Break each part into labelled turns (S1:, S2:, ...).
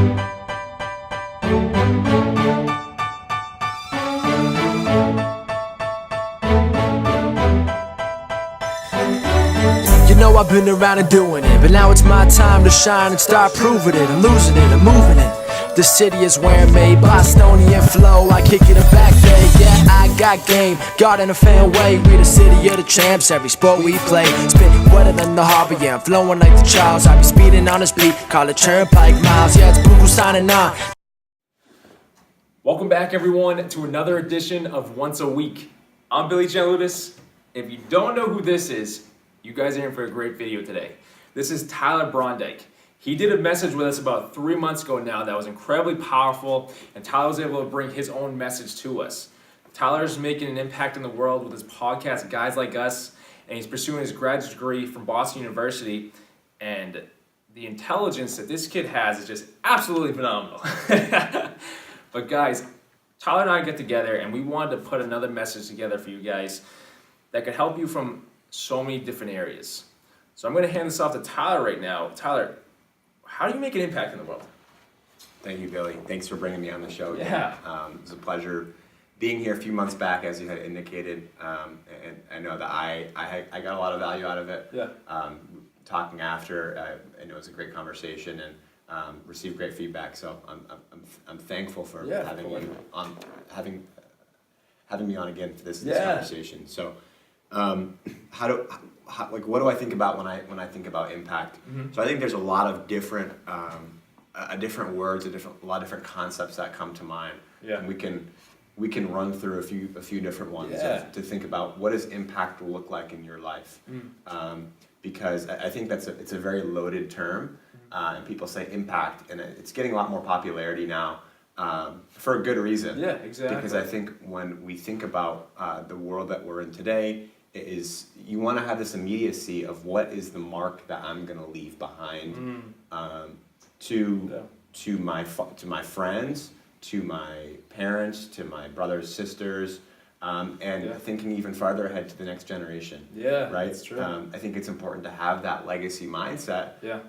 S1: You know I've been around and doing it, but now it's my time to shine and start proving it. I'm losing it, I'm moving it. The city is where I'm made, Bostonian flow, I kick it back there. Yeah, I got game, got in a fan way. We the city of the champs, every sport we play. Spit wetter than the harbor, yeah, I'm flowing like the Charles. I be speeding on this beat, call it Turnpike Miles. Yeah, it's Boo signing on.
S2: Welcome back, everyone, to another edition of Once a Week. I'm Billy Giannouloudis. If you don't know who this is, you guys are in for a great video today. This is Tyler Brondyk. He did a message with us about 3 months ago now that was incredibly powerful, and Tyler was able to bring his own message to us. Tyler's making an impact in the world with his podcast, Guys Like Us, and he's pursuing his graduate degree from Boston University, and the intelligence that this kid has is just absolutely phenomenal. But guys, Tyler and I get together and we wanted to put another message together for you guys that could help you from so many different areas. So I'm going to hand this off to Tyler right now. Tyler, how do you make an impact in the world?
S3: Thank you, Billy. Thanks for bringing me on the show again.
S2: Yeah.
S3: It was a pleasure being here a few months back, as you had indicated, and I know that I got a lot of value out of it.
S2: Yeah.
S3: Talking after, I know it was a great conversation and received great feedback. So I'm thankful for having you on, having me on again for this conversation. So, what do I think about when I think about impact? Mm-hmm. So I think there's a lot of different words, a lot of different concepts that come to mind. Yeah. And we can run through a few different ones to think about what does impact look like in your life. Because I think it's a very loaded term, and people say impact, and it's getting a lot more popularity now for a good reason.
S2: Yeah, exactly.
S3: Because I think when we think about the world that we're in today, you want to have this immediacy of what is the mark that I'm going to leave behind to my friends, to my parents, to my brothers, sisters. Thinking even farther ahead to the next generation. Yeah, right. That's true. I think it's important to have that legacy mindset. Yeah.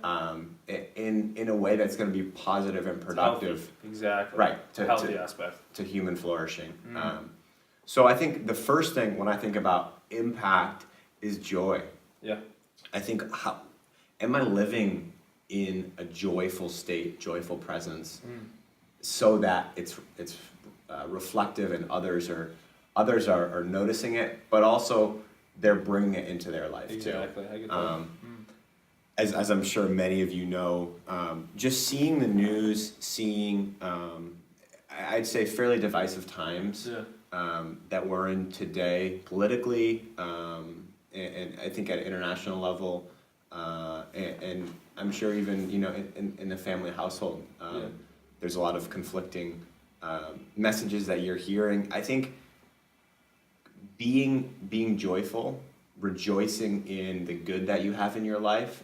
S3: In a way that's going to be positive and productive.
S2: Exactly.
S3: Right.
S2: Healthy aspect
S3: to human flourishing. So I think the first thing when I think about impact is joy. Yeah. I think am I living in a joyful state, joyful presence, so that it's reflective and others are noticing it, but also they're bringing it into their life too.
S2: Exactly. I get that.
S3: As I'm sure many of you know, just seeing the news, seeing I'd say fairly divisive times that we're in today politically, and I think at an international level, and I'm sure even in the family household, there's a lot of conflicting messages that you're hearing. I think being joyful, rejoicing in the good that you have in your life,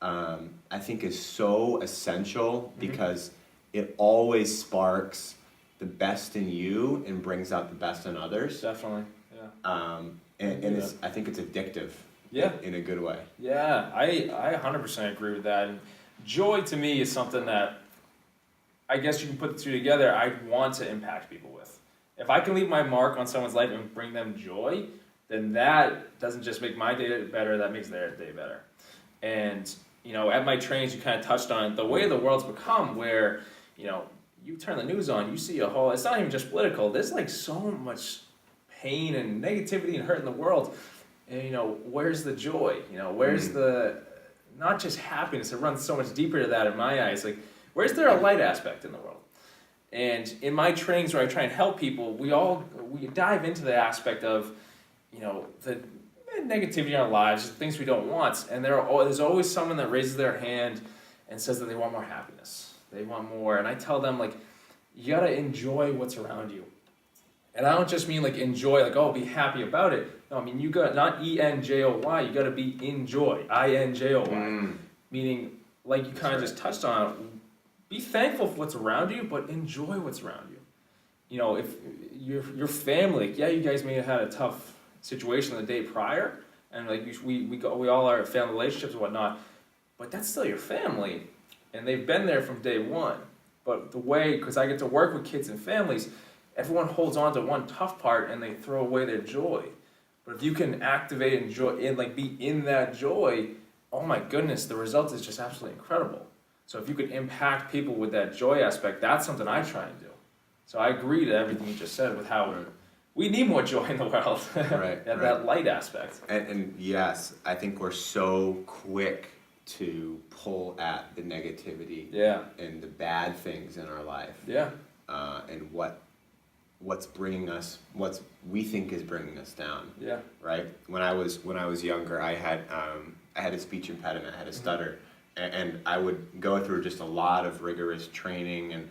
S3: I think is so essential because it always sparks the best in you and brings out the best in others.
S2: Definitely, yeah.
S3: I think it's addictive.
S2: Yeah.
S3: In a good way.
S2: Yeah, I 100% agree with that. And joy to me is something that I guess you can put the two together. I want to impact people with. If I can leave my mark on someone's life and bring them joy, then that doesn't just make my day better, that makes their day better. And, at my trainings, you kind of touched on the way the world's become where, you turn the news on, you see it's not even just political, there's like so much pain and negativity and hurt in the world. And, where's the joy? Where's the, not just happiness, it runs so much deeper to that in my eyes. Like, where's there a light aspect in the world? And in my trainings where I try and help people, we dive into the aspect of, the negativity in our lives, the things we don't want. And there's always someone that raises their hand and says that they want more happiness. They want more. And I tell them, you got to enjoy what's around you. And I don't just mean enjoy, be happy about it. No, I mean, you got not ENJOY, you got to be enjoy, INJOY. Meaning, like you kind of just touched on, be thankful for what's around you, but enjoy what's around you. If your family, you guys may have had a tough situation the day prior, and we all are family relationships and whatnot, but that's still your family, and they've been there from day one. But the way, because I get to work with kids and families, everyone holds on to one tough part and they throw away their joy. But if you can activate and joy and like be in that joy, oh my goodness, the result is just absolutely incredible. So if you could impact people with that joy aspect, that's something I try and do. So I agree to everything you just said with how we need more joy in the world.
S3: Right.
S2: That light aspect.
S3: And yes, I think we're so quick to pull at the negativity and the bad things in our life.
S2: Yeah.
S3: And what's bringing us, what we think is bringing us down.
S2: Yeah.
S3: Right. When I was younger, I had a speech impediment. I had a stutter, and I would go through just a lot of rigorous training and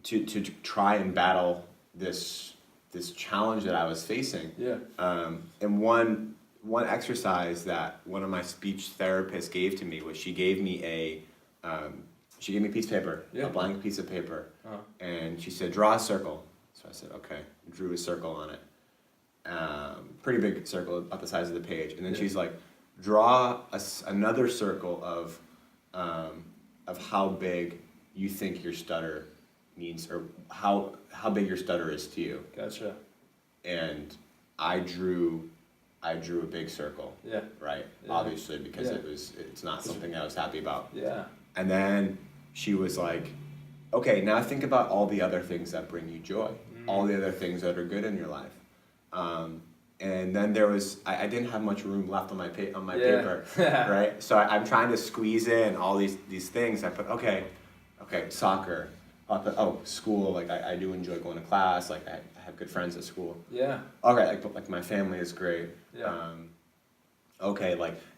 S3: to try and battle this challenge that I was facing.
S2: Yeah.
S3: And one exercise that one of my speech therapists gave to me was she gave me a piece of paper, a blank piece of paper, and she said, draw a circle. So I said, okay. Drew a circle on it. Pretty big circle, about the size of the page. And then she's like, draw another circle of how big you think your stutter means, or how big your stutter is to you.
S2: Gotcha.
S3: And I drew a big circle. Yeah. Right. Yeah. Obviously, because it's not something I was happy about. Yeah. And then she was like, okay, now think about all the other things that bring you joy, all the other things that are good in your life. And then there was, I didn't have much room left on my paper, right? So I'm trying to squeeze in all these things. I put, okay, soccer. I put, school, like I do enjoy going to class, like I have good friends at school. Yeah. Okay, like my family is great. Yeah.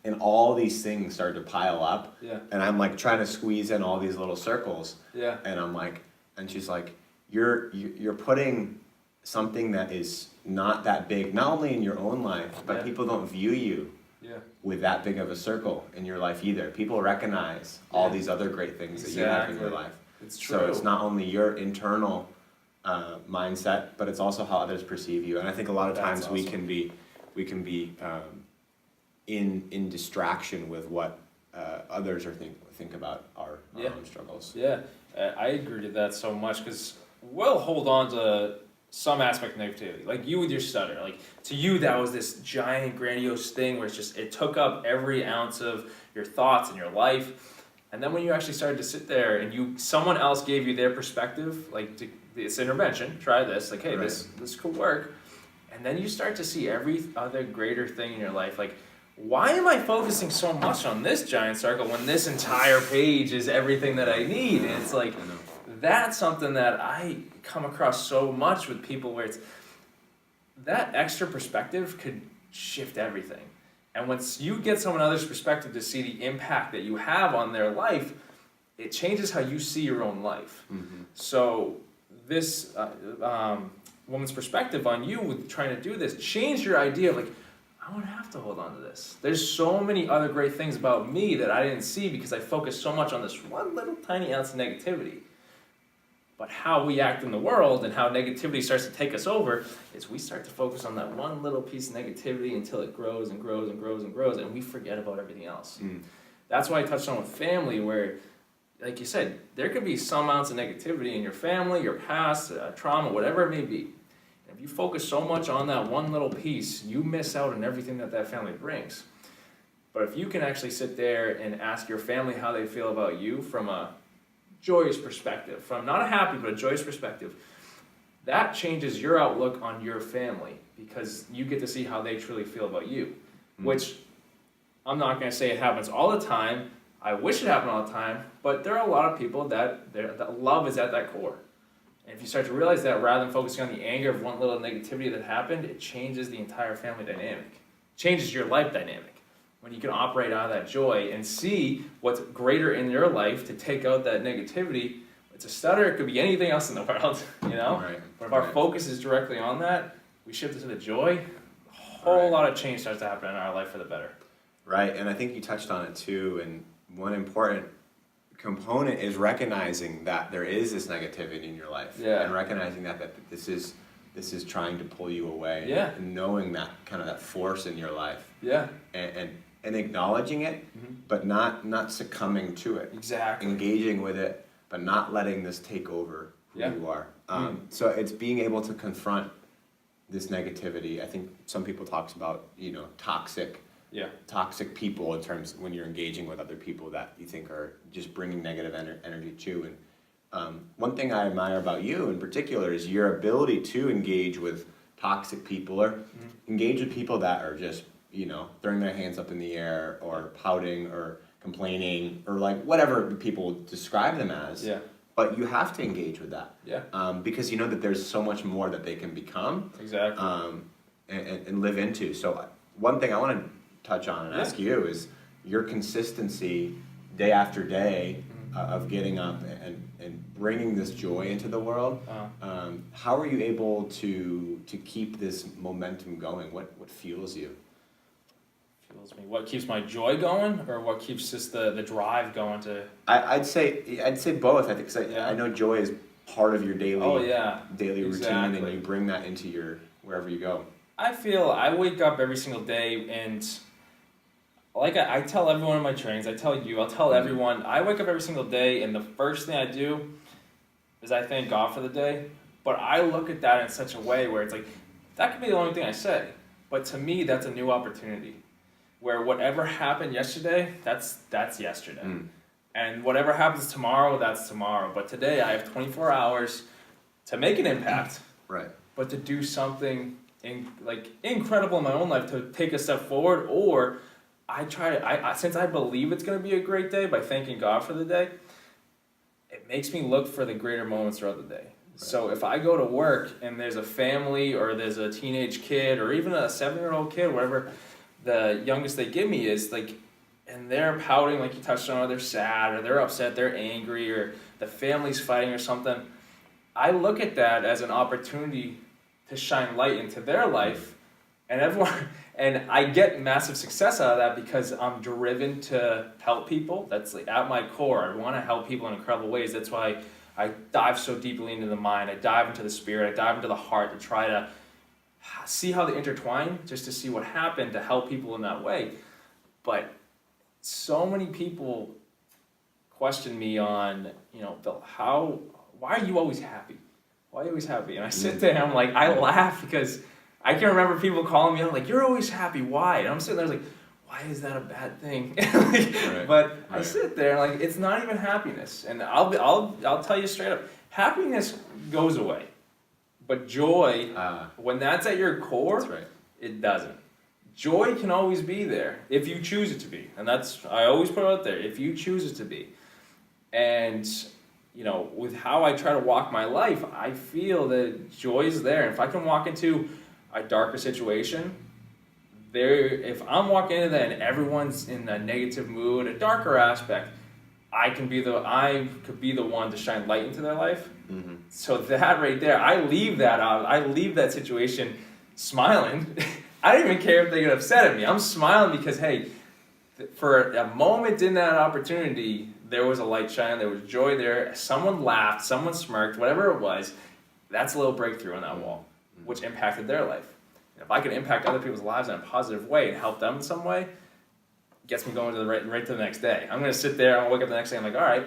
S3: And all these things started to pile up. Yeah. And I'm like trying to squeeze in all these little circles. Yeah. And I'm like, and she's like, you're putting something that is not that big, not only in your own life, but people don't view you with that big of a circle in your life either. People recognize all these other great things that you have in your life.
S2: It's true.
S3: So it's not only your internal mindset, but it's also how others perceive you. And I think a lot of times awesome. we can be in distraction with what others are think about our own struggles.
S2: Yeah, I agree to that so much, because we'll hold on to some aspect of negativity, like you with your stutter. Like to you, that was this giant, grandiose thing where it took up every ounce of your thoughts and your life. And then when you actually started to sit there and someone else gave you their perspective, like this intervention, try this, like, hey, right. this could work. And then you start to see every other greater thing in your life. Like, why am I focusing so much on this giant circle when this entire page is everything that I need? And it's like, that's something that I come across so much with people, where it's that extra perspective could shift everything. And once you get someone else's perspective to see the impact that you have on their life, it changes how you see your own life. Mm-hmm. So this woman's perspective on you with trying to do this changed your idea of like, I don't have to hold on to this. There's so many other great things about me that I didn't see because I focused so much on this one little tiny ounce of negativity. But how we act in the world and how negativity starts to take us over is we start to focus on that one little piece of negativity until it grows and grows and grows and grows, and we forget about everything else. Mm. That's why I touched on with family, where, like you said, there could be some ounce of negativity in your family, your past, trauma, whatever it may be. And if you focus so much on that one little piece, you miss out on everything that family brings. But if you can actually sit there and ask your family how they feel about you from a joyous perspective, from not a happy but a joyous perspective, that changes your outlook on your family, because you get to see how they truly feel about you. Which I'm not going to say it happens all the time. I wish it happened all the time, but there are a lot of people that love is at that core. And if you start to realize that, rather than focusing on the anger of one little negativity that happened, it changes the entire family dynamic, changes your life dynamic. When you can operate out of that joy and see what's greater in your life to take out that negativity. It's a stutter, it could be anything else in the world, you know? Right. But if our focus is directly on that, we shift it to the joy, a whole lot of change starts to happen in our life for the better.
S3: Right, and I think you touched on it too, and one important component is recognizing that there is this negativity in your life. Yeah. And recognizing that this is trying to pull you away. Yeah. And knowing that kind of that force in your life. Yeah. And and acknowledging it, but not succumbing to it.
S2: Exactly.
S3: Engaging with it, but not letting this take over who you are. So it's being able to confront this negativity. I think some people talks about, toxic people in terms when you're engaging with other people that you think are just bringing negative energy to. And one thing I admire about you in particular is your ability to engage with toxic people or engage with people that are just, throwing their hands up in the air or pouting or complaining or like whatever people describe them as. Yeah. But you have to engage with that. Yeah. Because you know that there's so much more that they can become. Exactly. And live into. So one thing I want to touch on and ask you is your consistency day after day of getting up and bringing this joy into the world. How are you able to keep this momentum going? What fuels you?
S2: Fuels me. What keeps my joy going, or what keeps just the drive going to?
S3: I'd say both. I think 'cause I know joy is part of your daily routine, and you bring that into your wherever you go.
S2: I feel I wake up every single day and. Like I tell everyone in my trainings, I'll tell everyone, I wake up every single day and the first thing I do is I thank God for the day. But I look at that in such a way where it's like, that could be the only thing I say. But to me, that's a new opportunity. Where whatever happened yesterday, that's yesterday. And whatever happens tomorrow, that's tomorrow. But today I have 24 hours to make an impact. Right. But to do something incredible in my own life, to take a step forward, or since I believe it's going to be a great day by thanking God for the day, it makes me look for the greater moments throughout the day. Right. So if I go to work and there's a family or there's a teenage kid or even a 7-year-old kid, whatever the youngest they give me is, and they're pouting like you touched on, or they're sad or they're upset, they're angry, or the family's fighting or something, I look at that as an opportunity to shine light into their life. And I get massive success out of that because I'm driven to help people. That's at my core. I want to help people in incredible ways. That's why I dive so deeply into the mind. I dive into the spirit. I dive into the heart to try to see how they intertwine, just to see what happened to help people in that way. But so many people question me on, why are you always happy? Why are you always happy? And I sit there and I'm like, I laugh because I can remember people calling me out like, you're always happy, why? And I'm sitting there like, why is that a bad thing? But I sit there and it's not even happiness. And I'll tell you straight up, happiness goes away. But joy, when that's at your core, it doesn't. Joy can always be there if you choose it to be. And I always put it out there, if you choose it to be. And with how I try to walk my life, I feel that joy is there. And if I can walk into a darker situation, if I'm walking into that and everyone's in a negative mood, a darker aspect, I could be the one to shine light into their life. So that right there, I leave that out. I leave that situation smiling. I don't even care if they get upset at me. I'm smiling because, hey, for a moment in that opportunity, there was a light shining, there was joy there, someone laughed, someone smirked, whatever it was. That's a little breakthrough on that wall, which impacted their life. And if I can impact other people's lives in a positive way and help them in some way, it gets me going to right to the next day. I'm going to sit there, I'll wake up the next day, I'm like, all right,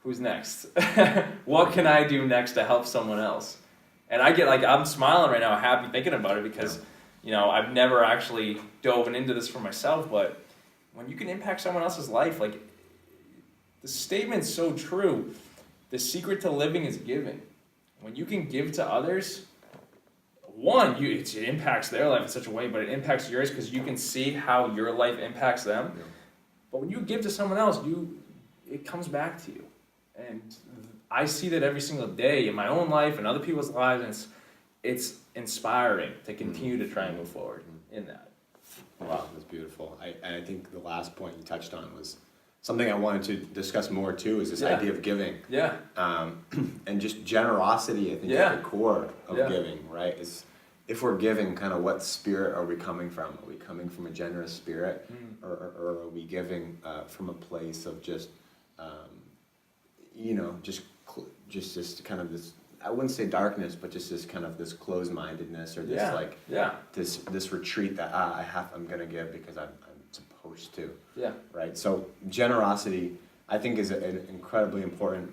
S2: who's next? What can I do next to help someone else? And I get I'm smiling right now, happy thinking about it because, I've never actually dove into this for myself, but when you can impact someone else's life, the statement's so true. The secret to living is giving. When you can give to others, one, it impacts their life in such a way, but it impacts yours because you can see how your life impacts them. Yeah. But when you give to someone else, it comes back to you. And I see that every single day in my own life and other people's lives, and it's inspiring to continue to try and move forward in that.
S3: Wow, that's beautiful. I think the last point you touched on was something I wanted to discuss more too, is this idea of giving. Yeah. And just generosity, I think, at the core of giving, right? Is if we're giving, kind of what spirit are we coming from? Are we coming from a generous spirit, or are we giving from a place of just, just this kind of this, I wouldn't say darkness, but just this kind of this closed-mindedness or this this retreat that I'm gonna give because I'm supposed most too.
S2: Yeah.
S3: Right. So generosity, I think, is an incredibly important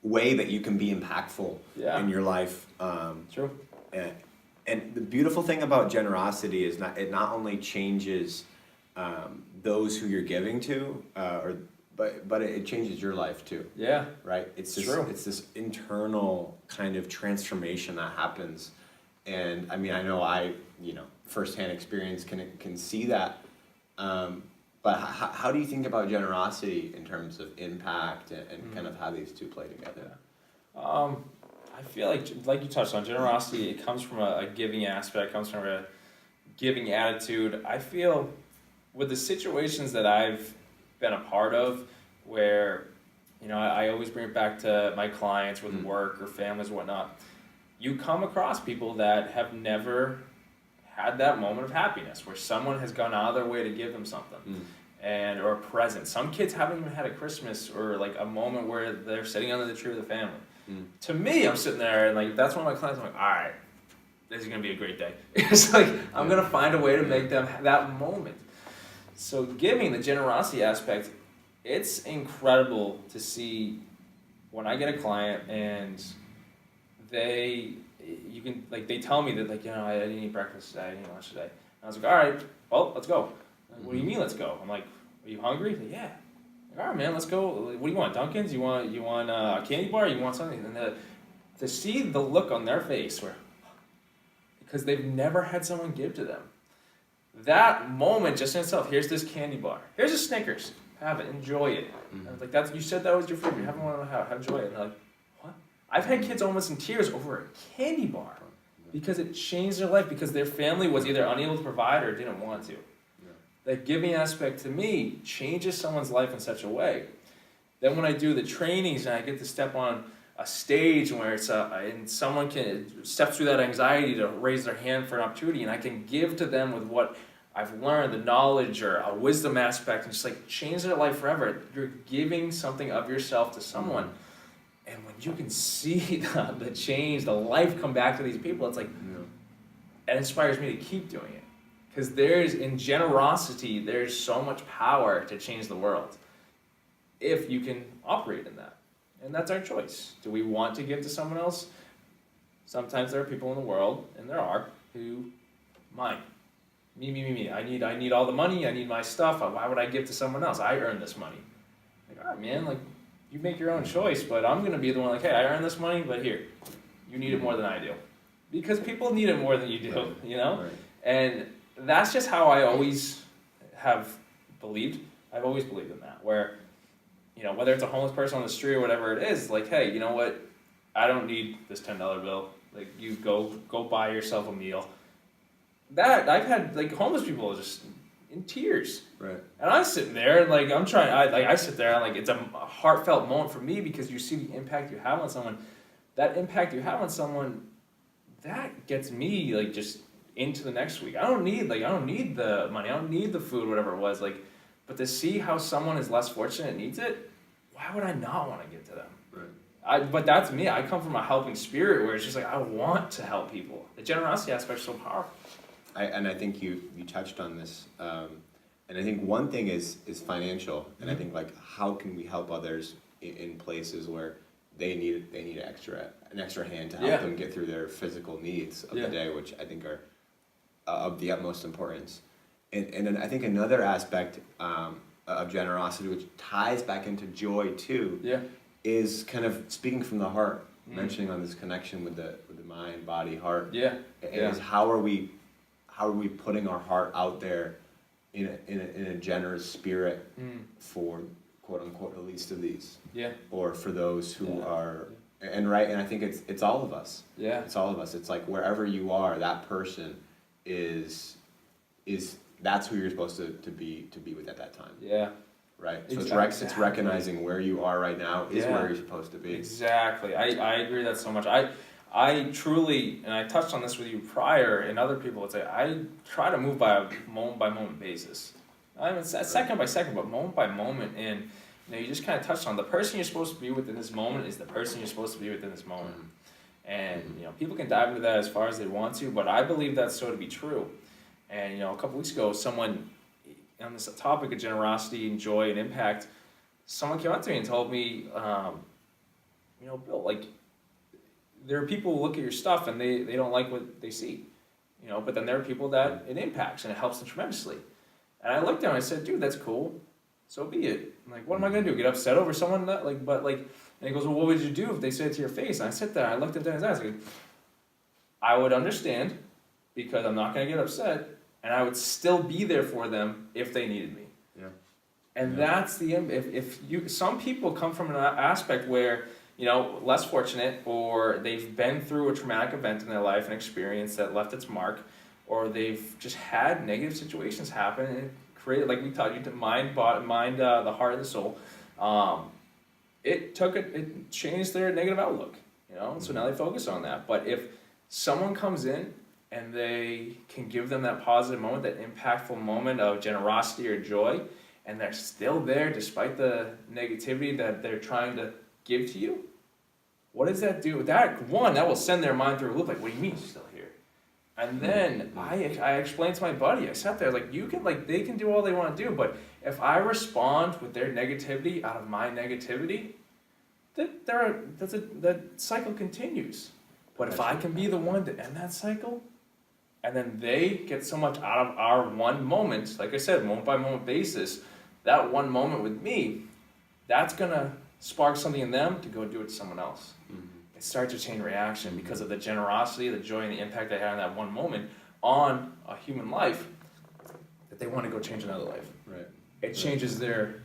S3: way that you can be impactful in your life.
S2: True.
S3: And the beautiful thing about generosity is it not only changes those who you're giving to, but it changes your life too.
S2: Yeah.
S3: Right. It's this internal kind of transformation that happens, and I mean, I know firsthand experience can see that. But how do you think about generosity in terms of impact and kind of how these two play together?
S2: I feel like you touched on, generosity, it comes from a giving aspect, comes from a giving attitude. I feel with the situations that I've been a part of where, I always bring it back to my clients with work or families or whatnot. You come across people that have never had that moment of happiness where someone has gone out of their way to give them something or a present. Some kids haven't even had a Christmas or like a moment where they're sitting under the tree with the family. To me, I'm sitting there and like that's one of my clients. I'm like, all right, this is gonna be a great day. It's like I'm gonna find a way to make them that moment. So giving, the generosity aspect, it's incredible to see when I get a client and they tell me that I didn't eat breakfast today, I didn't eat lunch today. And I was like, all right, well, let's go. Like, what do you mean, let's go? I'm like, are you hungry? Like, yeah. Like, all right, man, let's go. What do you want? Dunkin's? You want a candy bar? You want something? And to see the look on their face because they've never had someone give to them. That moment just in itself, here's this candy bar. Here's a Snickers. Have it. Enjoy it. I was like, you said that was your favorite. You haven't wanted to have enjoy it. And they're like, what? I've had kids almost in tears over a candy bar because it changed their life because their family was either unable to provide or didn't want to. That giving aspect to me changes someone's life in such a way. Then when I do the trainings and I get to step on a stage where it's and someone can step through that anxiety to raise their hand for an opportunity, and I can give to them with what I've learned, the knowledge or a wisdom aspect, and just like change their life forever. You're giving something of yourself to someone, and when you can see the change, the life come back to these people, it's like it inspires me to keep doing it. Because in generosity, there's so much power to change the world if you can operate in that. And that's our choice. Do we want to give to someone else? Sometimes there are people in the world, and there are, who, mine. Me. I need all the money. I need my stuff. Why would I give to someone else? I earned this money. Like, all right, man, like, you make your own choice, but I'm going to be the one like, hey, I earned this money, but here, you need it more than I do. Because people need it more than you do, Right. And that's just how I always have believed. I've always believed in that, where, whether it's a homeless person on the street or whatever it is, like, hey, you know what? I don't need this $10 bill. Like, you go buy yourself a meal. That I've had homeless people just in tears. Right. And I'm sitting there and I sit there and it's a heartfelt moment for me because you see the impact you have on someone. That impact you have on someone, that gets me just into the next week. I don't need the money. I don't need the food, whatever it was. But to see how someone is less fortunate and needs it, why would I not want to give to them? Right. But that's me. I come from a helping spirit where it's just I want to help people. The generosity aspect is so powerful.
S3: I think you touched on this, and I think one thing is financial, and I think how can we help others in places where they need an extra hand to help them get through their physical needs of the day, which I think are of the utmost importance. And then I think another aspect of generosity, which ties back into joy too, is kind of speaking from the heart, mentioning on this connection with the mind, body, heart. Is how are we putting our heart out there in a generous spirit for quote unquote the least of these, or for those who are. And I think it's all of us. It's all of us. It's wherever you are, that person is that's who you're supposed to be with at that time. Right. So it's recognizing where you are right now is where you're supposed to be.
S2: Exactly. I agree with that so much. I truly, and I touched on this with you prior, and other people would say, I try to move by a moment basis. I mean, second by second, but moment by moment. And you just kind of touched on the person you're supposed to be with in this moment is the person you're supposed to be with in this moment. And people can dive into that as far as they want to, but I believe that's so to be true. And a couple weeks ago, someone on this topic of generosity and joy and impact, someone came up to me and told me, Bill, like, there are people who look at your stuff and they don't like what they see, but then there are people that it impacts and it helps them tremendously. And I looked at him and I said, dude, that's cool. So be it. I'm like, what am I going to do? Get upset over someone that, and he goes, well, what would you do if they said it to your face? And I sit there and I looked at his eyes and I was like, I would understand because I'm not going to get upset and I would still be there for them if they needed me.
S3: Yeah.
S2: And that's some people come from an aspect where, less fortunate, or they've been through a traumatic event in their life, an experience that left its mark, or they've just had negative situations happen and created, like we taught you, to mind, the heart and the soul. It changed their negative outlook, and so now they focus on that. But if someone comes in and they can give them that positive moment, that impactful moment of generosity or joy, and they're still there despite the negativity that they're trying to give to you, what does that do? That will send their mind through a loop, like, what do you mean she's still here? And then I explained to my buddy, I sat there, like, they can do all they want to do, but if I respond with their negativity out of my negativity, that cycle continues. But if I can be the one to end that cycle, and then they get so much out of our one moment, like I said, moment by moment basis, that one moment with me, that's gonna spark something in them to go do it to someone else. Mm-hmm. It starts a chain reaction because of the generosity, the joy, and the impact they had in that one moment on a human life, that they want to go change another life.
S3: Right.
S2: It changes their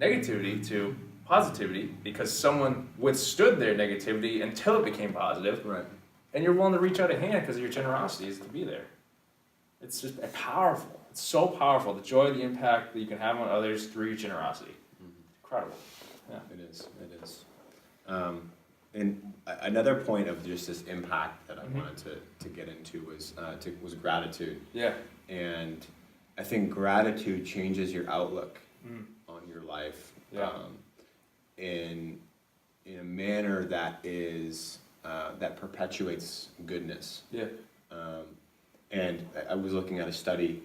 S2: negativity to positivity because someone withstood their negativity until it became positive.
S3: Right.
S2: And you're willing to reach out a hand because of your generosity is to be there. It's just powerful. It's so powerful. The joy, the impact that you can have on others through your generosity. Mm-hmm. Incredible. Yeah.
S3: It is. And another point of just this impact that I wanted to get into was gratitude.
S2: Yeah.
S3: And I think gratitude changes your outlook on your life.
S2: Yeah.
S3: In a manner that is that perpetuates goodness.
S2: Yeah.
S3: And I was looking at a study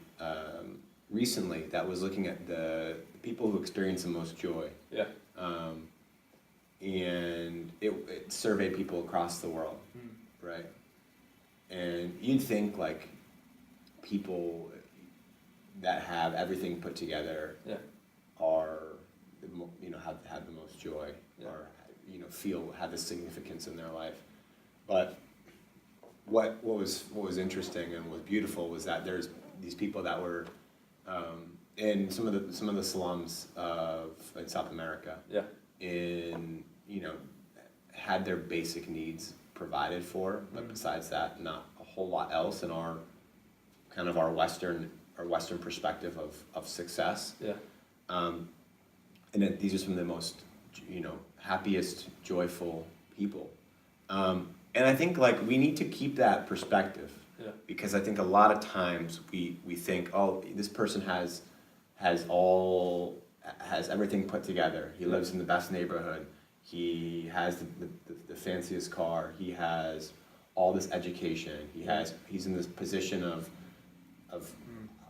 S3: recently that was looking at the people who experience the most joy.
S2: Yeah.
S3: And it surveyed people across the world, right? And you'd think like people that have everything put together are, have the most joy, or have the significance in their life. But what was interesting and was beautiful was that there's these people that were in some of the slums in South America. Yeah. Had their basic needs provided for, but besides that, not a whole lot else in our Western perspective of success. Yeah. And these are some of the most happiest, joyful people. And I think we need to keep that perspective. Yeah. Because I think a lot of times we think, oh, this person has everything put together. He lives in the best neighborhood. He has the fanciest car. He has all this education. He's in this position of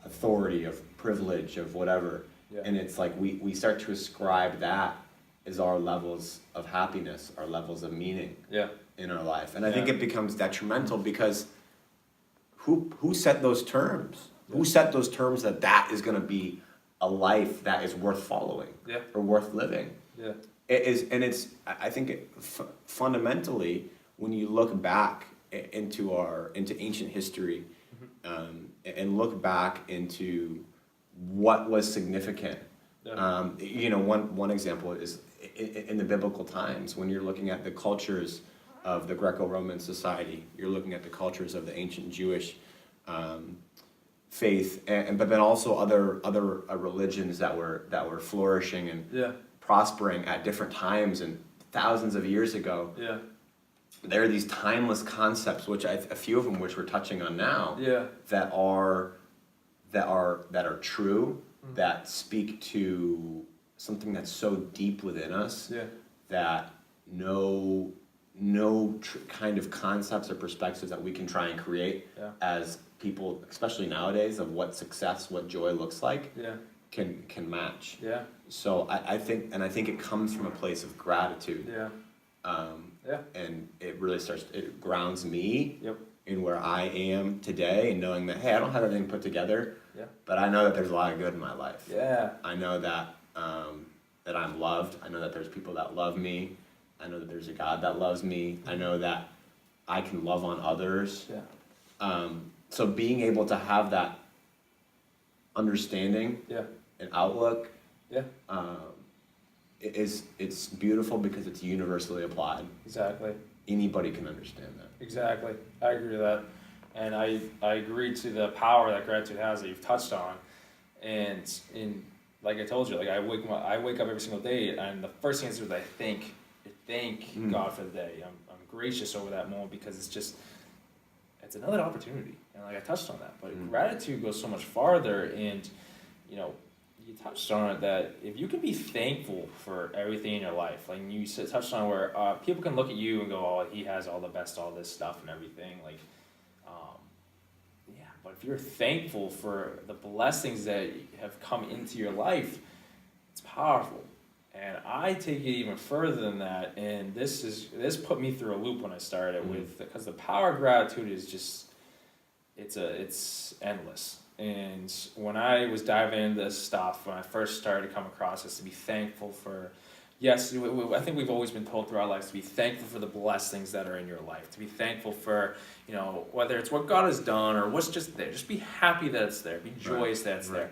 S3: authority, of privilege, of whatever. Yeah. And it's like we start to ascribe that as our levels of happiness, our levels of meaning in our life. And I think it becomes detrimental because who set those terms? Yeah. Who set those terms that is going to be a life that is worth following or worth living? Yeah. It is, and I think fundamentally, when you look back into ancient history, and look back into what was significant. Yeah. One example is in the biblical times, when you're looking at the cultures of the Greco-Roman society, you're looking at the cultures of the ancient Jewish faith, but then also other religions that were flourishing and prospering at different times and thousands of years ago. Yeah. There are these timeless concepts, which a few of them, which we're touching on now, that are true, that speak to something that's so deep within us that no kind of concepts or perspectives that we can try and create as people, especially nowadays, of what success, what joy looks like,
S2: Yeah.
S3: can match.
S2: Yeah.
S3: So I think it comes from a place of gratitude.
S2: Yeah. Yeah.
S3: And it really it grounds me
S2: Yep.
S3: in where I am today, and knowing that, hey, I don't have everything put together,
S2: Yeah.
S3: but I know that there's a lot of good in my life.
S2: Yeah.
S3: I know that that I'm loved. I know that there's people that love me. I know that there's a God that loves me. I know that I can love on others.
S2: Yeah.
S3: So being able to have that understanding
S2: Yeah.
S3: and outlook,
S2: Yeah.
S3: it's beautiful because it's universally applied.
S2: Exactly.
S3: Anybody can understand that.
S2: Exactly. I agree with that. And I agree to the power that gratitude has that you've touched on. And like I told you, like I wake up every single day, and the first thing I do is I thank God for the day. I'm gracious over that moment, because it's another opportunity. And like I touched on that. But gratitude goes so much farther, and you touched on it, that if you can be thankful for everything in your life, like you touched on where people can look at you and go, oh, he has all the best, all this stuff and everything, like, yeah, but if you're thankful for the blessings that have come into your life, it's powerful. And I take it even further than that, and this put me through a loop when I started because the power of gratitude is just, it's endless. And when I was diving into this stuff, when I first started to come across this, to be thankful for, yes, I think we've always been told through our lives to be thankful for the blessings that are in your life, to be thankful for, whether it's what God has done or what's just there. Just be happy that it's there. Be joyous that it's there.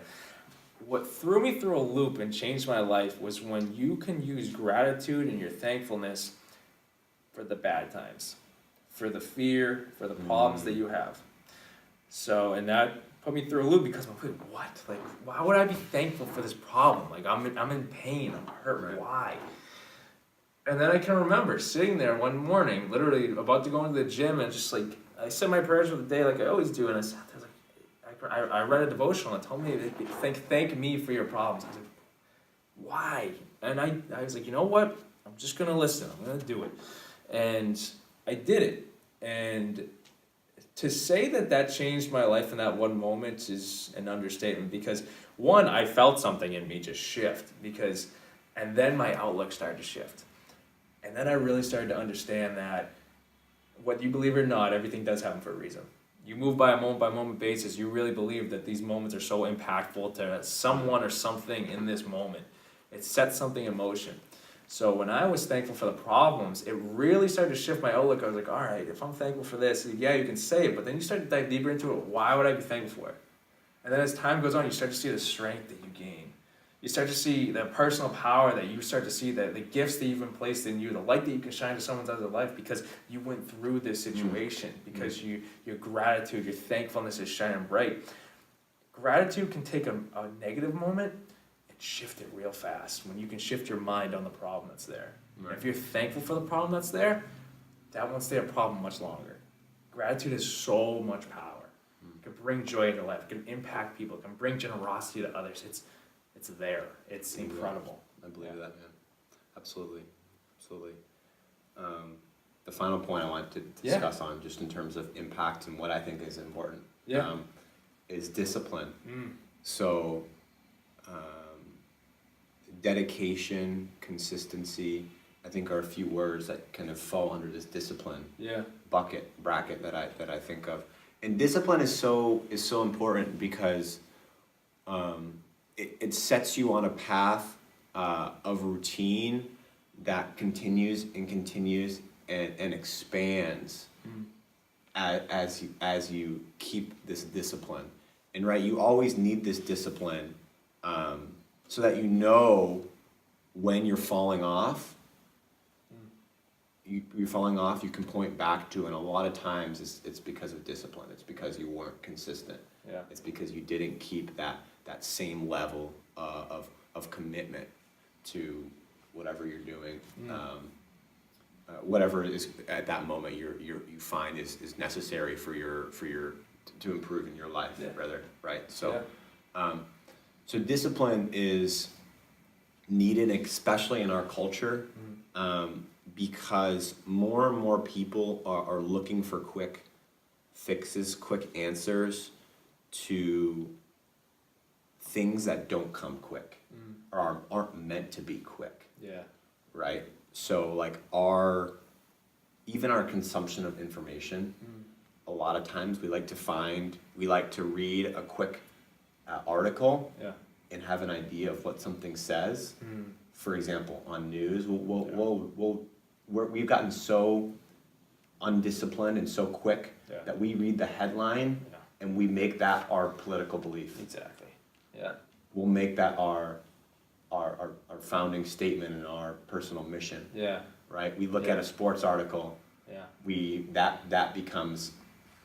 S2: What threw me through a loop and changed my life was when you can use gratitude and your thankfulness for the bad times, for the fear, for the problems that you have. So, and that put me through a loop, because I'm like, what? Like, why would I be thankful for this problem? Like, I'm in pain, I'm hurt,
S3: Right.
S2: Why? And then I can remember sitting there one morning, literally about to go into the gym, and just like, I said my prayers for the day like I always do, and I sat there like, I read a devotional and it told me, thank me for your problems. I was like, why? And I was like, you know what? I'm just going to listen. I'm going to do it. And I did it. And to say that changed my life in that one moment is an understatement, because one, I felt something in me just shift, and then my outlook started to shift. And then I really started to understand that, whether you believe it or not, everything does happen for a reason. You move by a moment basis, you really believe that these moments are so impactful to someone or something in this moment. It sets something in motion. So when I was thankful for the problems, it really started to shift my outlook. I was like, all right, if I'm thankful for this, yeah, you can say it, but then you start to dive deeper into it. Why would I be thankful for it? And then as time goes on, you start to see the strength that you gain. You start to see the personal power that you start to see, the gifts that you've been placed in you, the light that you can shine to someone else's life because you went through this situation, because your gratitude, your thankfulness is shining bright. Gratitude can take a negative moment and shift it real fast when you can shift your mind on the problem that's there. Right. If you're thankful for the problem that's there, that won't stay a problem much longer. Gratitude has so much power. It can bring joy into life. It can impact people. It can bring generosity to others. It's there. It's incredible.
S3: I believe that, man. Absolutely. The final point I want to discuss on, just in terms of impact and what I think is important, is discipline. So, dedication, consistency, I think are a few words that kind of fall under this discipline bracket that I think of. And discipline is so important because it sets you on a path of routine that continues and expands as you keep this discipline. And right, you always need this discipline so that you know when you're falling off. You're falling off, you can point back to, and a lot of times it's because of discipline. It's because you weren't consistent.
S2: Yeah.
S3: It's because you didn't keep that same level of commitment to whatever you're doing, whatever it is at that moment you find is necessary for your to improve in your life, rather, right? So, so discipline is needed, especially in our culture, because more and more people are looking for quick fixes, quick answers to things that don't come quick or aren't meant to be quick.
S2: Yeah.
S3: Right? So like even our consumption of information, a lot of times we like to read a quick article and have an idea of what something says. For example, on news, we've gotten so undisciplined and so quick that we read the headline and we make that our political belief.
S2: Exactly. Yeah.
S3: We'll make that our founding statement and our personal mission.
S2: Yeah.
S3: Right? We look at a sports article.
S2: Yeah.
S3: That becomes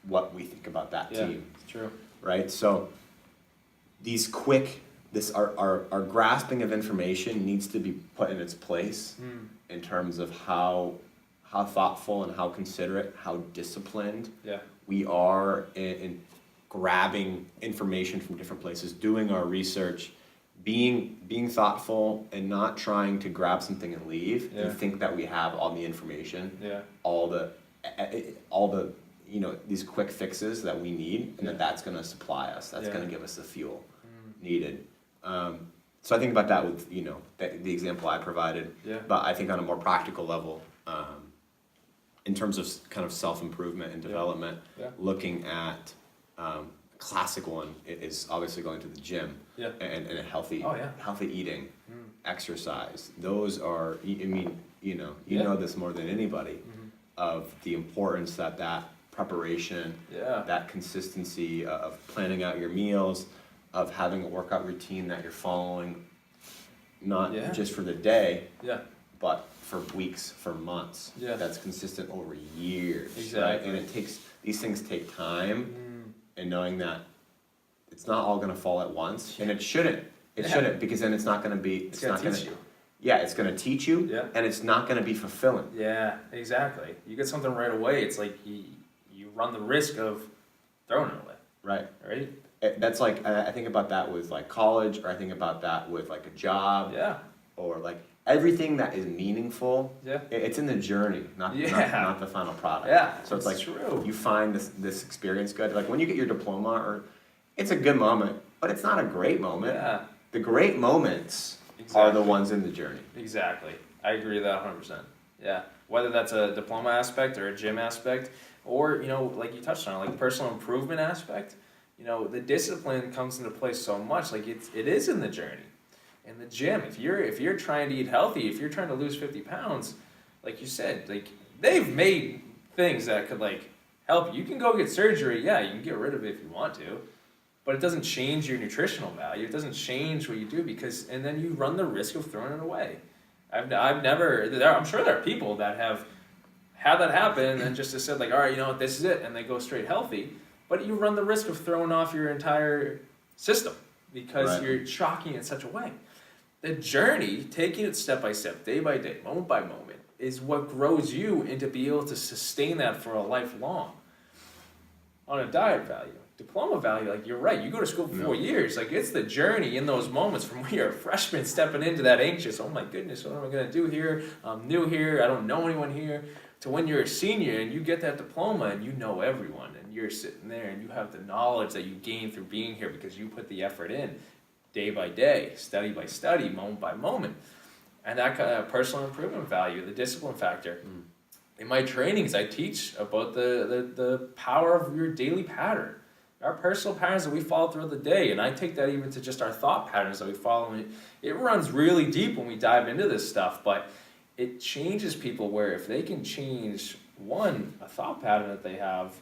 S3: what we think about that team.
S2: It's true.
S3: Right? So these our grasping of information needs to be put in its place in terms of how thoughtful and how considerate, how disciplined we are in grabbing information from different places, doing our research, being thoughtful and not trying to grab something and leave and think that we have all the information, all the these quick fixes that we need, and that's going to supply us. That's going to give us the fuel needed. So I think about that with the example I provided, but I think on a more practical level, in terms of kind of self-improvement and development, looking at classic one is obviously going to the gym and a healthy eating, exercise. Those are, I mean, you know this more than anybody, of the importance that preparation, that consistency of planning out your meals, of having a workout routine that you're following, not just for the day, but for weeks, for months. That's consistent over years. Exactly. Right? And these things take time, and knowing that it's not all going to fall at once, and it shouldn't. It shouldn't, because then it's not going to be. It's not going to teach you. Yeah, it's going to teach you, and it's not going to be fulfilling.
S2: Yeah, exactly. You get something right away, it's like you run the risk of throwing it away. Right.
S3: That's like, I think about that with like college, or I think about that with like a job, or like everything that is meaningful. It's in the journey, not the final product. So it's like true. You find this experience good. Like when you get your diploma, or it's a good moment, but it's not a great moment. The great moments are the ones in the journey. Exactly.
S2: I agree with that 100%. Yeah. Whether that's a diploma aspect or a gym aspect, or like you touched on, like personal improvement aspect. The discipline comes into play so much. Like it is in the journey. In the gym, if you're trying to eat healthy, if you're trying to lose 50 pounds, like you said, like they've made things that could like help you. You can go get surgery, you can get rid of it if you want to, but it doesn't change your nutritional value. It doesn't change what you do, and then you run the risk of throwing it away. I'm sure there are people that have had that happen and then just said like, all right, this is it, and they go straight healthy. But you run the risk of throwing off your entire system because you're shocking in such a way. The journey, taking it step by step, day by day, moment by moment, is what grows you into be able to sustain that for a lifelong. On a diet value, diploma value, like you're right, you go to school for 4 years, like it's the journey in those moments from when you're a freshman stepping into that anxious, oh my goodness, what am I going to do here? I'm new here, I don't know anyone here, to when you're a senior and you get that diploma and you know everyone, and you're sitting there and you have the knowledge that you gain through being here because you put the effort in day by day, study by study, moment by moment. And that kind of personal improvement value, the discipline factor. In my trainings, I teach about the power of your daily pattern. Our personal patterns that we follow throughout the day, and I take that even to just our thought patterns that we follow. It runs really deep when we dive into this stuff, but it changes people where if they can change, one, a thought pattern that they have,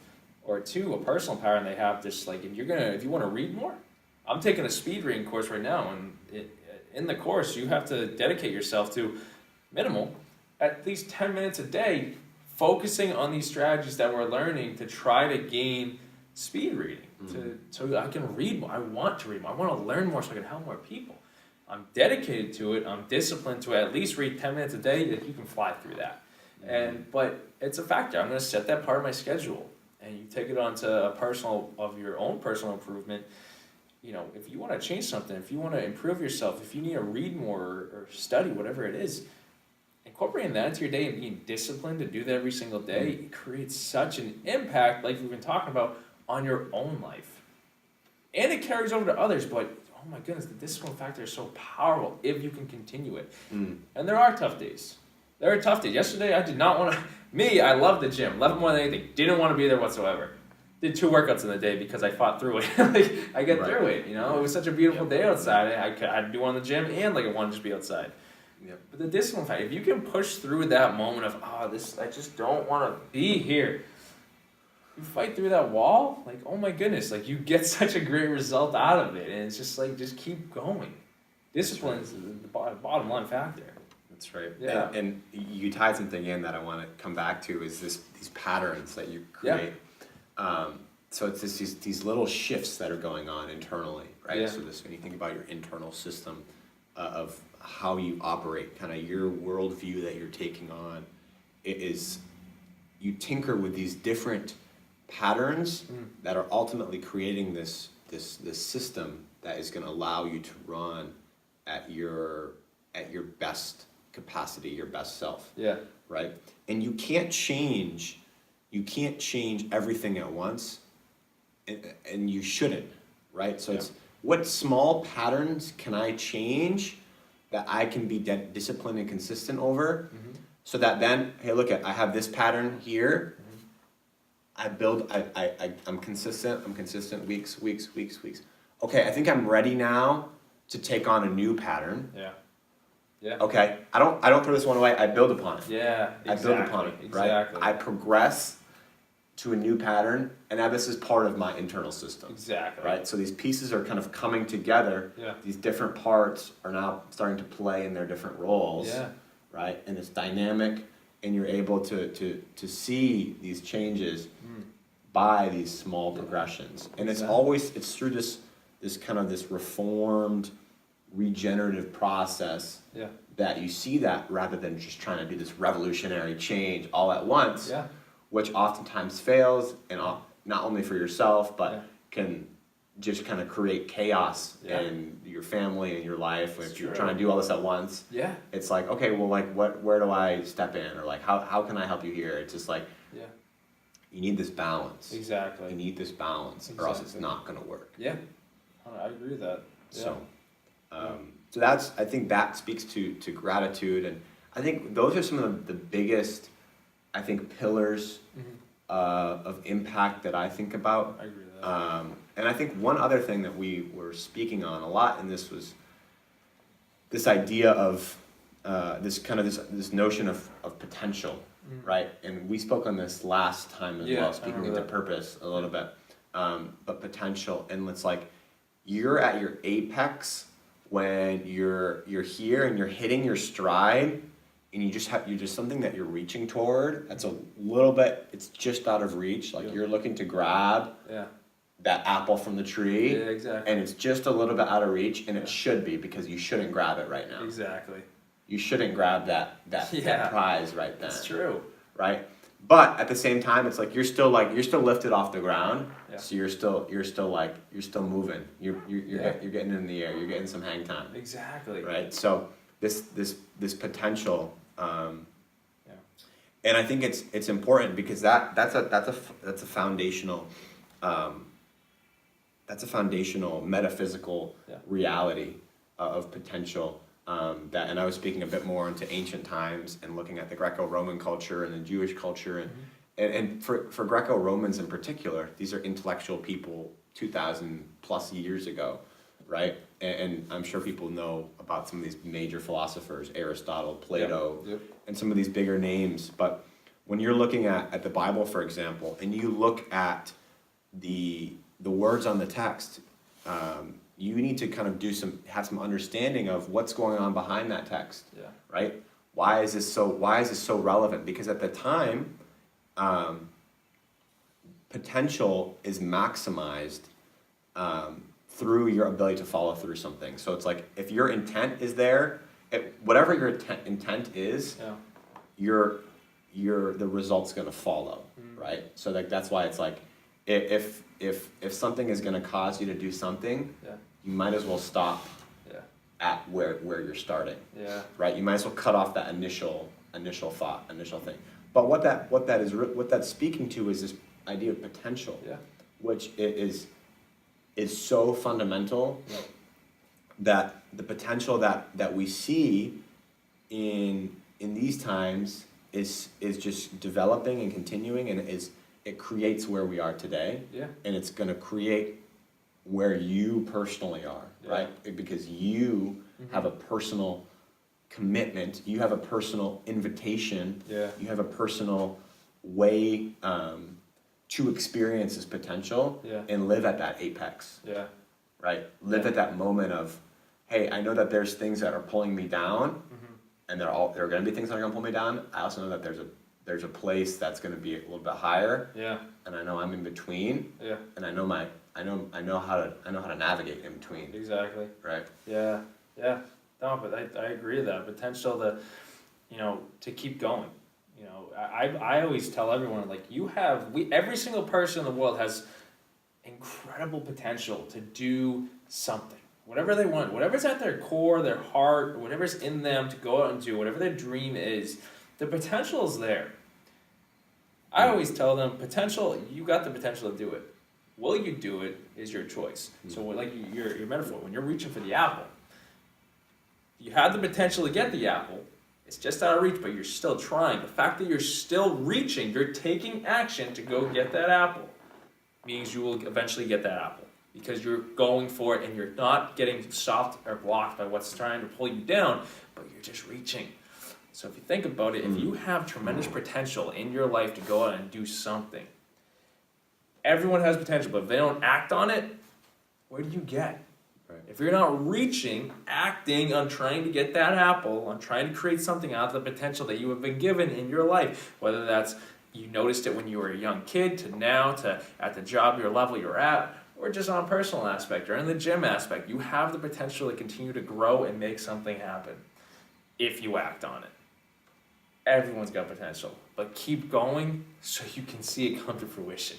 S2: or two, a personal pattern they have, just like if you want to read more, I'm taking a speed reading course right now, and in the course you have to dedicate yourself to minimal, at least 10 minutes a day, focusing on these strategies that we're learning to try to gain speed reading, so I can read more. I want to read more. I want to learn more so I can help more people. I'm dedicated to it. I'm disciplined to at least read 10 minutes a day. That you can fly through that. But it's a factor. I'm going to set that part of my schedule, and you take it onto your own personal improvement. If you want to change something, if you want to improve yourself, if you need to read more or study, whatever it is, incorporating that into your day and being disciplined to do that every single day, it creates such an impact, like we've been talking about, on your own life. And it carries over to others, but oh my goodness, the discipline factor is so powerful if you can continue it. And there are tough days. There are tough days. Yesterday, I did not want to, I love the gym, love it more than anything, didn't want to be there whatsoever. Did 2 workouts in the day because I fought through it. Like, I get through it, you know? It was such a beautiful day outside. I had to do one in the gym and like I wanted to just be outside. But the discipline factor, if you can push through that moment of, I just don't want to be here. You fight through that wall, like, oh my goodness, like you get such a great result out of it. And it's just like, just keep going. Discipline is the bottom line factor.
S3: That's right.
S2: Yeah.
S3: And you tied something in that I want to come back to is these patterns that you create. So it's these little shifts that are going on internally, right? So when you think about your internal system of how you operate, kind of your worldview that you're taking on, it is you tinker with these different patterns that are ultimately creating this system that is going to allow you to run at your best capacity, your best self. Right? And you can't change everything at once, and you shouldn't, right? So it's what small patterns can I change that I can be disciplined and consistent over, so that then, hey, look, I have this pattern here. I'm consistent weeks. Okay, I think I'm ready now to take on a new pattern. Okay, I don't throw this one away. I build upon it. I build upon it, right? I progress to a new pattern, and now this is part of my internal system. Right? So these pieces are kind of coming together. These different parts are now starting to play in their different roles. Right? And it's dynamic, and you're able to see these changes by these small progressions. And it's through this reformed, regenerative process that you see that, rather than just trying to do this revolutionary change all at once, which oftentimes fails, and not only for yourself, but can just kind of create chaos in your family and your life. If you're trying to do all this at once, it's like, okay, well, like where do I step in, or like how can I help you here? It's just like you need this balance. You need this balance, or else it's not going to work.
S2: I agree with that.
S3: So that's, I think that speaks to gratitude, and I think those are some of the biggest, I think, pillars of impact that I think about.
S2: I agree with that.
S3: And I think one other thing that we were speaking on a lot in this was this idea of this notion of potential, right? And we spoke on this last time as well, speaking into purpose a little bit, but potential, and it's like you're at your apex when you're here and you're hitting your stride, and you're just something that you're reaching toward. That's a little bit, it's just out of reach. Like you're looking to grab that apple from the tree, and it's just a little bit out of reach, and it should be, because you shouldn't grab it right now. You shouldn't grab that prize right then.
S2: That's true.
S3: Right? But at the same time, it's like you're still lifted off the ground. So you're still moving. You're getting in the air. You're getting some hang time. Right? So this potential, and I think it's important, because that's a foundational metaphysical reality of potential. And I was speaking a bit more into ancient times and looking at the Greco-Roman culture and the Jewish culture, and for Greco-Romans in particular, these are intellectual people 2,000 plus years ago, right? And I'm sure people know about some of these major philosophers, Aristotle, Plato, and some of these bigger names. But when you're looking at the Bible, for example, and you look at the words on the text, you need to kind of have some understanding of what's going on behind that text, right? Why is this so relevant? Because at the time, potential is maximized through your ability to follow through something. So it's like, if your intent is there, whatever your intent is, the result's going to follow, right? So like that's why it's like, if something is going to cause you to do something, you might as well stop at where you're starting. Right? You might as well cut off that initial initial thought, initial thing. But what that's speaking to is this idea of potential, which is so fundamental that the potential that we see in these times is just developing and continuing, and it creates where we are today, and it's going to create where you personally are, right? Because you have a personal commitment, you have a personal invitation, you have a personal way to experience this potential and live at that apex, right? Live at that moment of, hey, I know that there's things that are pulling me down, and there are going to be things that are going to pull me down. I also know that there's a place that's going to be a little bit higher, and I know I'm in between, and I know how to navigate in between.
S2: Exactly.
S3: Right.
S2: Yeah. No, but I agree with that potential to keep going. I always tell everyone, like, every single person in the world has incredible potential to do something, whatever they want, whatever's at their core, their heart, whatever's in them to go out and do, whatever their dream is, the potential is there. I always tell them, you got the potential to do it. Will you do it is your choice. So like your metaphor, when you're reaching for the apple, you have the potential to get the apple. It's just out of reach, but you're still trying. The fact that you're still reaching, you're taking action to go get that apple, means you will eventually get that apple because you're going for it and you're not getting stopped or blocked by what's trying to pull you down, but you're just reaching. So if you think about it, if you have tremendous potential in your life to go out and do something, everyone has potential, but if they don't act on it, what do you get? If you're not reaching, acting on trying to get that apple, on trying to create something out of the potential that you have been given in your life, whether that's you noticed it when you were a young kid to now to at the job, your level you're at, or just on a personal aspect or in the gym aspect, you have the potential to continue to grow and make something happen if you act on it. Everyone's got potential, but keep going so you can see it come to fruition.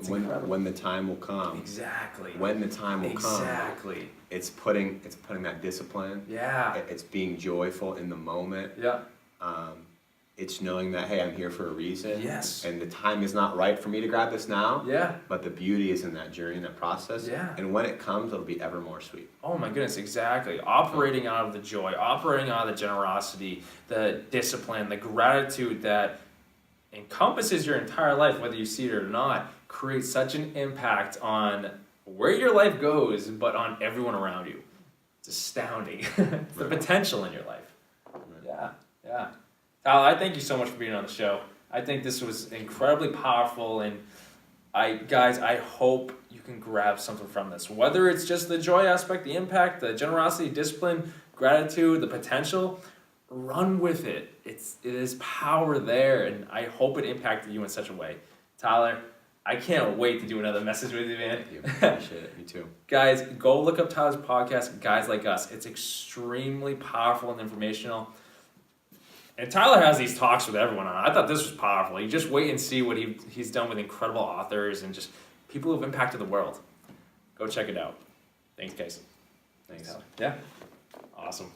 S3: When the time will come.
S2: Exactly.
S3: When the time will come.
S2: Exactly.
S3: It's putting that discipline.
S2: Yeah.
S3: It's being joyful in the moment.
S2: Yeah.
S3: It's knowing that, hey, I'm here for a reason.
S2: Yes.
S3: And the time is not right for me to grab this now.
S2: Yeah.
S3: But the beauty is in that journey, in that process.
S2: Yeah.
S3: And when it comes, it'll be ever more sweet.
S2: Oh my goodness, exactly. Operating out of the joy, operating out of the generosity, the discipline, the gratitude that encompasses your entire life, whether you see it or not, creates such an impact on where your life goes, but on everyone around you. It's astounding. The potential in your life. Yeah. Tyler, I thank you so much for being on the show. I think this was incredibly powerful, and I hope you can grab something from this. Whether it's just the joy aspect, the impact, the generosity, discipline, gratitude, the potential, run with it. It is power there, and I hope it impacted you in such a way. Tyler, I can't wait to do another message with you, man.
S3: Thank you. Appreciate it. Me too.
S2: Guys, go look up Tyler's podcast, Guys Like Us. It's extremely powerful and informational. And Tyler has these talks with everyone on. I thought this was powerful. You just wait and see what he's done with incredible authors and just people who have impacted the world. Go check it out. Thanks, guys.
S3: Thanks.
S2: Tyler. Yeah. Awesome.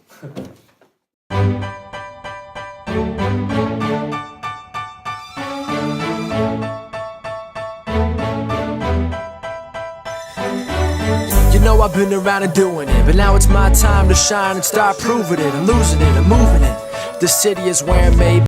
S1: You know I've been around and doing it, but now it's my time to shine and start proving it. I'm losing it, I'm moving it. The city is where I'm made.